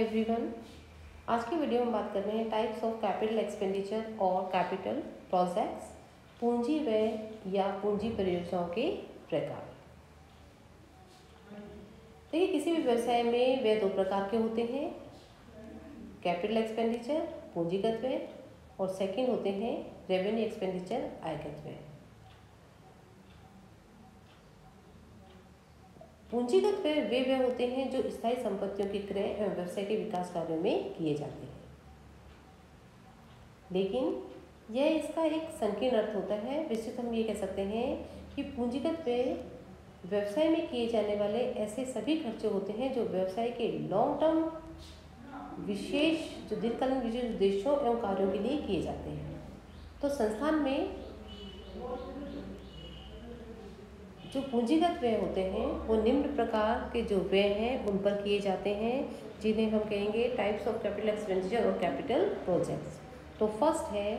Everyone, आज की video में बात कर रहे हैं टाइप्स ऑफ कैपिटल एक्सपेंडिचर और कैपिटल प्रोजेक्ट्स, पूंजी व्यय या पूंजी परियोजनाओं के प्रकार। देखिए, किसी भी व्यवसाय में व्यय दो प्रकार के होते हैं, कैपिटल एक्सपेंडिचर पूंजीगत व्यय और सेकंड होते हैं रेवेन्यू एक्सपेंडिचर आयगत व्यय। पूंजीगत व्यय वे व्यय होते हैं जो स्थायी संपत्तियों के क्रय एवं व्यवसाय के विकास कार्यों में किए जाते हैं, लेकिन यह इसका एक संकीर्ण अर्थ होता है। विस्तृत हम ये कह सकते हैं कि पूंजीगत व्यय व्यवसाय में किए जाने वाले ऐसे सभी खर्चे होते हैं जो व्यवसाय के लॉन्ग टर्म विशेष जो दीर्घकालीन विशेष उद्देश्यों एवं कार्यों के लिए किए जाते हैं। तो संस्थान में जो पूंजीगत व्यय होते हैं वो निम्न प्रकार के जो व्यय हैं उन पर किए जाते हैं, जिन्हें हम कहेंगे टाइप्स ऑफ कैपिटल एक्सपेंडिचर और कैपिटल प्रोजेक्ट्स। तो फर्स्ट है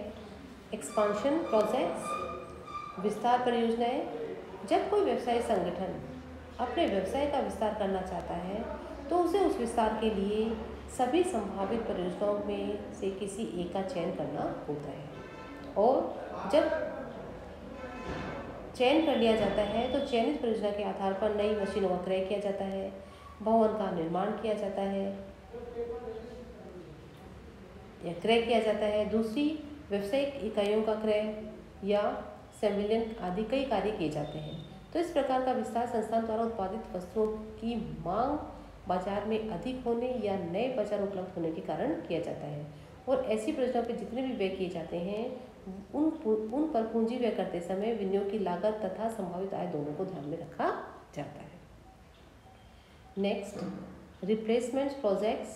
एक्सपांशन प्रोजेक्ट्स, विस्तार परियोजनाएं। जब कोई व्यवसाय संगठन अपने व्यवसाय का विस्तार करना चाहता है तो उसे उस विस्तार के लिए सभी संभावित परियोजनाओं में से किसी एक का चयन करना होता है, और जब चयन कर लिया जाता है तो चयनित परियोजना के आधार पर नई मशीनों का क्रय किया जाता है, भवन का निर्माण किया जाता है या क्रय किया जाता है, दूसरी व्यावसायिक इकाइयों का क्रय या सम्मिलन आदि कई कार्य किए जाते हैं। तो इस प्रकार का विस्तार संस्थान द्वारा उत्पादित वस्तुओं की मांग बाजार में अधिक होने या नए बाजार उपलब्ध होने के कारण किया जाता है, और ऐसी परियोजनाओं पर जितने भी व्यय किए जाते हैं उन पर पूंजी व्यय करते समय विनियोग की लागत तथा संभावित आय दोनों को ध्यान में रखा जाता है। नेक्स्ट, रिप्लेसमेंट प्रोजेक्ट्स,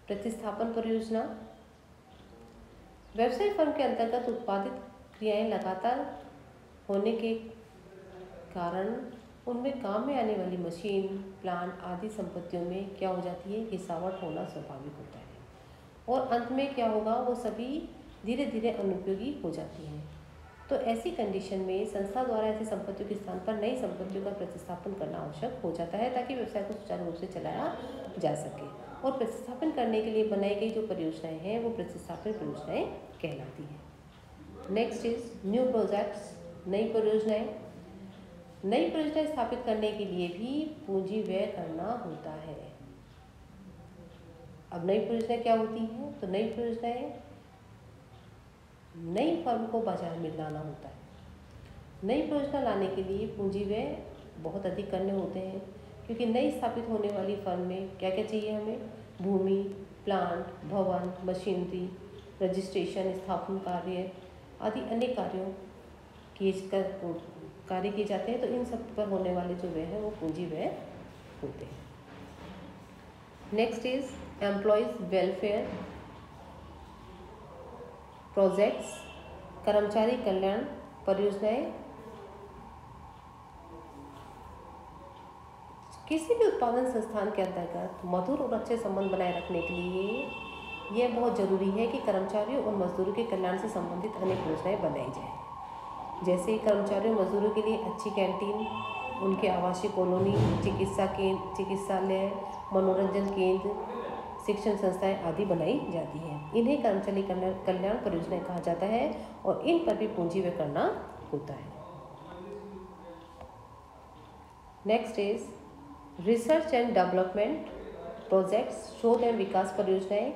प्रतिस्थापन परियोजना। व्यवसाय फर्म के अंतर्गत उत्पादित क्रियाएं लगातार होने के कारण उनमें काम में आने वाली मशीन, प्लांट आदि संपत्तियों में क्या हो जाती है, गिरावट होना स्वाभाविक होता है, और अंत में क्या होगा, वो सभी धीरे धीरे अनुपयोगी हो जाती हैं। तो ऐसी कंडीशन में संस्था द्वारा ऐसी संपत्तियों के स्थान पर नई संपत्तियों का प्रतिस्थापन करना आवश्यक हो जाता है, ताकि व्यवसाय को सुचारू रूप से चलाया जा सके। और प्रतिस्थापन करने के लिए बनाई गई जो परियोजनाएं हैं वो प्रतिस्थापन परियोजनाएं कहलाती हैं। नेक्स्ट इज न्यू प्रोजेक्ट्स, नई परियोजनाएं। नई परियोजनाएं स्थापित करने के लिए भी पूंजी व्यय करना होता है। अब नई परियोजनाएं क्या होती हैं, तो नई परियोजनाएं नई फर्म को बाजार में लाना होता है। नई परियोजना लाने के लिए पूंजी व्यय बहुत अधिक करने होते हैं, क्योंकि नई स्थापित होने वाली फर्म में क्या क्या चाहिए हमें, भूमि, प्लांट, भवन, मशीनरी, रजिस्ट्रेशन, स्थापना कार्य आदि अनेक कार्य किए जाते हैं। तो इन सब पर होने वाले जो व्यय हैं वो पूंजी व्यय होते हैं। Next is employees welfare projects, कर्मचारी कल्याण परियोजनाएं। किसी भी उत्पादन संस्थान के अंतर्गत मधुर और अच्छे संबंध बनाए रखने के लिए यह बहुत जरूरी है कि कर्मचारियों और मजदूरों के कल्याण से संबंधित अनेक योजनाएं बनाई जाए, जैसे कर्मचारियों मजदूरों के लिए अच्छी कैंटीन, उनके आवासीय कॉलोनी, चिकित्सालय, मनोरंजन केंद्र, शिक्षण संस्थाएं आदि बनाई जाती हैं। इन्हें कर्मचारी कल्याण परियोजनाएं कहा जाता है, और इन पर भी पूंजी व्यय करना होता है। Next is research and development projects, शोध एवं विकास परियोजनाएं।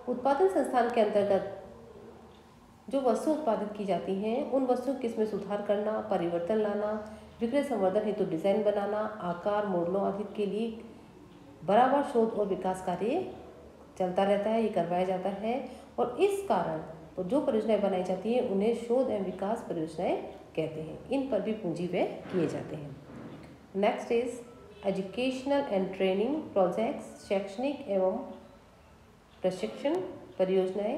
उत्पादन संस्थान के अंतर्गत जो वस्तु उत्पादित की जाती हैं उन वस्तुओं किस्में सुधार करना, परिवर्तन लाना, विक्रय संवर्धन हेतु डिजाइन बनाना, आकार मॉडलों आदि के लिए बराबर शोध और विकास कार्य चलता रहता है, ये करवाया जाता है। और इस कारण तो जो परियोजनाएं बनाई जाती हैं उन्हें शोध एवं विकास परियोजनाएं कहते हैं। इन पर भी पूंजी व्यय किए जाते हैं। Next is educational and training projects, शैक्षणिक एवं प्रशिक्षण परियोजनाएं।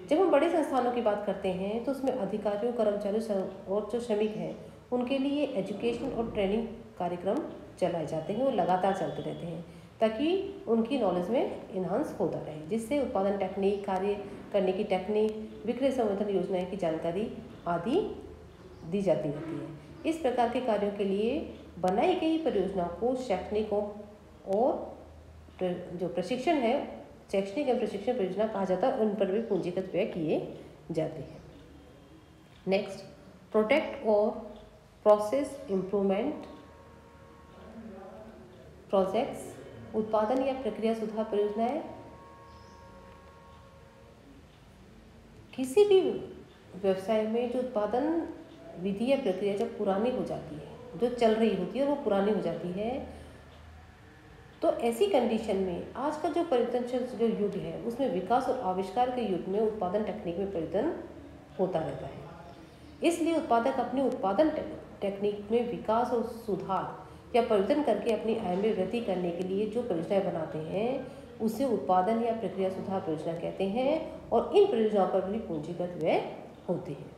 जब हम बड़े संस्थानों की बात करते हैं तो उसमें अधिकारियों, कर्मचारियों और जो श्रमिक हैं उनके लिए एजुकेशन और ट्रेनिंग कार्यक्रम चलाए जाते हैं, वो लगातार चलते रहते हैं, ताकि उनकी नॉलेज में इन्हांस होता रहे, जिससे उत्पादन टेक्निक, कार्य करने की टेक्निक, विक्रय संवर्धन योजनाएं की जानकारी आदि दी जाती रहती है। इस प्रकार के कार्यों के लिए बनाई गई परियोजनाओं को शैक्षणिक और जो प्रशिक्षण है, शैक्षणिक एवं प्रशिक्षण परियोजना कहा जाता है, उन पर भी पूंजीगत व्यय किए जाते हैं। नेक्स्ट, प्रोडक्ट और प्रोसेस इम्प्रूवमेंट प्रोजेक्ट्स, उत्पादन या प्रक्रिया सुधार परियोजनाएं। किसी भी व्यवसाय में जो उत्पादन विधि या प्रक्रिया जब पुरानी हो जाती है, जो चल रही होती है वो पुरानी हो जाती है, तो ऐसी कंडीशन में आज का जो परिवर्तनशील जो युग है उसमें विकास और आविष्कार के युग में उत्पादन तकनीक में परिवर्तन होता रहता है। इसलिए उत्पादक अपनी उत्पादन टेक्निक में विकास और सुधार या परिवर्तन करके अपनी आय में वृद्धि करने के लिए जो परियोजनाएं बनाते हैं उसे उत्पादन या प्रक्रिया सुधार परियोजना कहते हैं, और इन परियोजनाओं पर भी पूंजीगत व्यय होते हैं।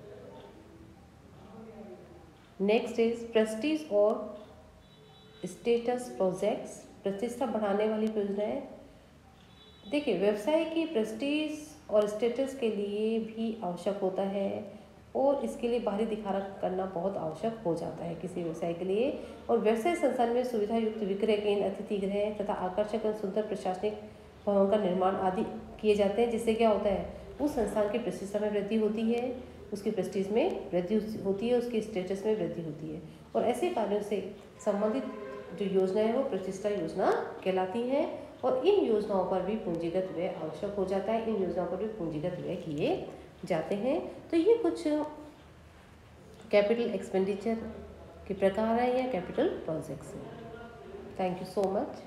नेक्स्ट इज प्रेस्टीज और स्टेटस प्रोजेक्ट्स, प्रतिष्ठा बढ़ाने वाली परियोजनाएं। देखिए, व्यवसाय की प्रेस्टीज और स्टेटस के लिए भी आवश्यक होता है, और इसके लिए बाहरी दिखावा करना बहुत आवश्यक हो जाता है किसी व्यवसाय के लिए। और व्यवसाय संस्थान में सुविधा युक्त विक्रय केंद्र, अतिथि गृह तथा आकर्षक और सुंदर प्रशासनिक भवन का निर्माण आदि किए जाते हैं, जिससे क्या होता है, उस संस्थान की प्रतिष्ठा में वृद्धि होती है, उसकी प्रेस्टीज में वृद्धि होती है, उसके स्टेटस में वृद्धि होती है। और ऐसे कार्यों से संबंधित जो योजना है वो प्रतिष्ठा योजना कहलाती है, और इन योजनाओं पर भी पूंजीगत व्यय आवश्यक हो जाता है, इन योजनाओं पर भी पूंजीगत व्यय किए जाते हैं। तो ये कुछ कैपिटल एक्सपेंडिचर के प्रकार हैं या कैपिटल प्रोजेक्ट्स हैं। Thank you so much.